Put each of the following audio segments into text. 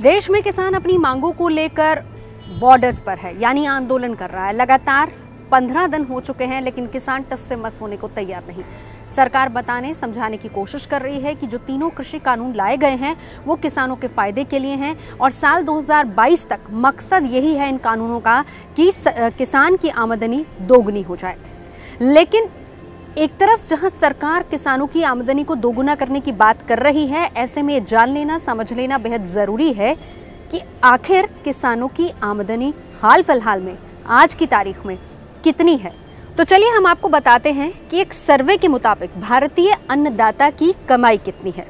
देश में किसान अपनी मांगों को लेकर बॉर्डर्स पर है, यानी आंदोलन कर रहा है। लगातार 15 दिन हो चुके हैं, लेकिन किसान टस से मस होने को तैयार नहीं। सरकार बताने समझाने की कोशिश कर रही है कि जो तीनों कृषि कानून लाए गए हैं वो किसानों के फायदे के लिए हैं और साल 2022 तक मकसद यही है इन कानूनों का कि किसान की आमदनी दोगुनी हो जाए। लेकिन एक तरफ जहां सरकार किसानों की आमदनी को दोगुना करने की बात कर रही है, ऐसे में जान लेना समझ लेना बेहद ज़रूरी है कि आखिर किसानों की आमदनी हाल फिलहाल में आज की तारीख में कितनी है। तो चलिए हम आपको बताते हैं कि एक सर्वे के मुताबिक भारतीय अन्नदाता की कमाई कितनी है।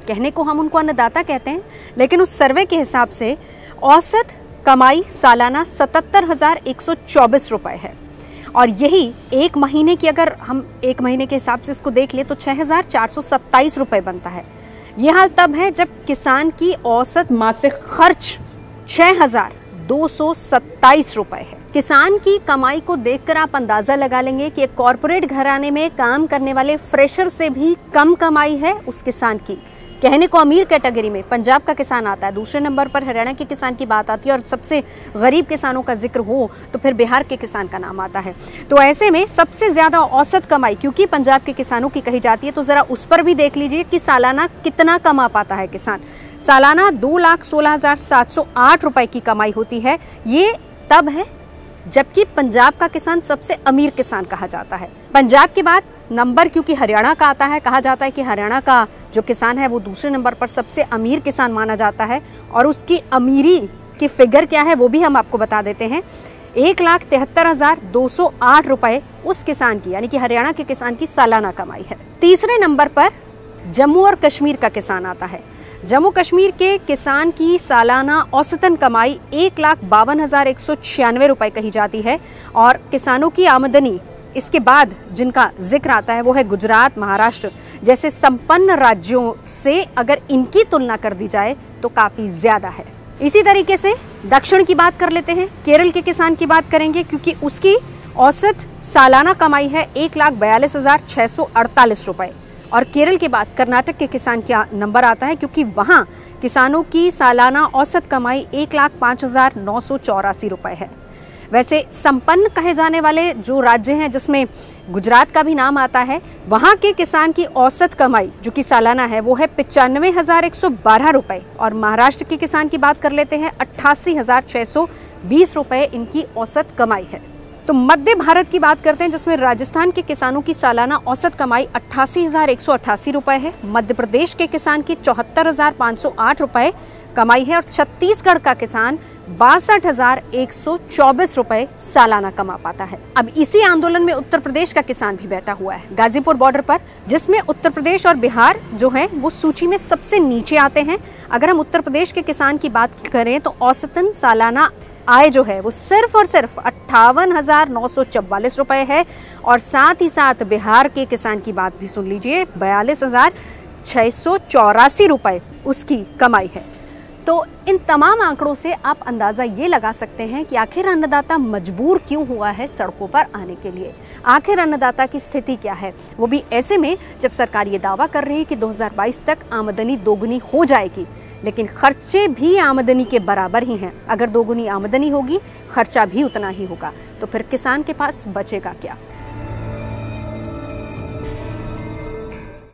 कहने को हम उनको अन्नदाता कहते हैं, लेकिन उस सर्वे के हिसाब से औसत कमाई सालाना 77,124 रुपये है और यही एक महीने की, अगर हम एक महीने के हिसाब से इसको देख ले तो 6,427 रुपये बनता है। यह हाल तब है जब किसान की औसत मासिक खर्च 6,227 रुपये है। किसान की कमाई को देखकर आप अंदाजा लगा लेंगे कि एक कॉरपोरेट घराने में काम करने वाले फ्रेशर से भी कम कमाई है उस किसान की। कहने को अमीर कैटेगरी में पंजाब का किसान आता है, दूसरे नंबर पर हरियाणा के किसान की बात आती है और सबसे गरीब किसानों का जिक्र हो तो फिर बिहार के किसान का नाम आता है। तो ऐसे में सबसे ज़्यादा औसत कमाई क्योंकि पंजाब के किसानों की कही जाती है, तो ज़रा उस पर भी देख लीजिए कि सालाना कितना कमा पाता है किसान। सालाना 2,16,708 रुपये की कमाई होती है। ये तब है जबकि पंजाब का किसान सबसे अमीर किसान कहा जाता है। पंजाब के बाद नंबर क्योंकि हरियाणा का आता है, कहा जाता है कि हरियाणा का जो किसान है वो दूसरे नंबर पर सबसे अमीर किसान माना जाता है और उसकी अमीरी की फिगर क्या है वो भी हम आपको बता देते हैं। 1,73,208 रुपये उस किसान की, यानी कि हरियाणा के किसान की सालाना कमाई है। तीसरे नंबर पर जम्मू और कश्मीर का किसान आता है। जम्मू कश्मीर के किसान की सालाना औसतन कमाई 1,52,196 रुपये कही जाती है और किसानों की आमदनी इसके बाद जिनका जिक्र आता है वो है गुजरात, महाराष्ट्र जैसे संपन्न राज्यों से। अगर इनकी तुलना कर दी जाए तो काफ़ी ज़्यादा है। इसी तरीके से दक्षिण की बात कर लेते हैं। केरल के किसान की बात करेंगे क्योंकि उसकी औसत सालाना कमाई है 1,42,648 रुपये और केरल के बाद कर्नाटक के किसान का नंबर आता है क्योंकि वहाँ किसानों की सालाना औसत कमाई 1,05,984 रुपये है। वैसे संपन्न कहे जाने वाले जो राज्य हैं जिसमें गुजरात का भी नाम आता है, वहाँ के किसान की औसत कमाई जो कि सालाना है वो है 95,112 रुपये और महाराष्ट्र के किसान की बात कर लेते हैं 88,620 रुपये इनकी औसत कमाई है। तो मध्य भारत की बात करते हैं जिसमें राजस्थान के किसानों की सालाना औसत कमाई 88,188 रुपये है। मध्य प्रदेश के किसान की 74,508 रुपये कमाई है और छत्तीसगढ़ का किसान 62,124 रुपये सालाना कमा पाता है। अब इसी आंदोलन में उत्तर प्रदेश का किसान भी बैठा हुआ है गाजीपुर बॉर्डर पर, जिसमें उत्तर प्रदेश और बिहार जो है वो सूची में सबसे नीचे आते हैं। अगर हम उत्तर प्रदेश के किसान की बात करें तो औसतन सालाना आय जो है वो सिर्फ और सिर्फ 58,944 रुपये है और साथ ही साथ बिहार के किसान की बात भी सुन लीजिए, 42,684 रुपये उसकी कमाई है। तो इन तमाम आंकड़ों से आप अंदाज़ा ये लगा सकते हैं कि आखिर अन्नदाता मजबूर क्यों हुआ है सड़कों पर आने के लिए। आखिर अन्नदाता की स्थिति क्या है, वो भी ऐसे में जब सरकार ये दावा कर रही है कि 2022 तक आमदनी दोगुनी हो जाएगी, लेकिन खर्चे भी आमदनी के बराबर ही हैं। अगर दोगुनी आमदनी होगी खर्चा भी उतना ही होगा, तो फिर किसान के पास बचेगा क्या।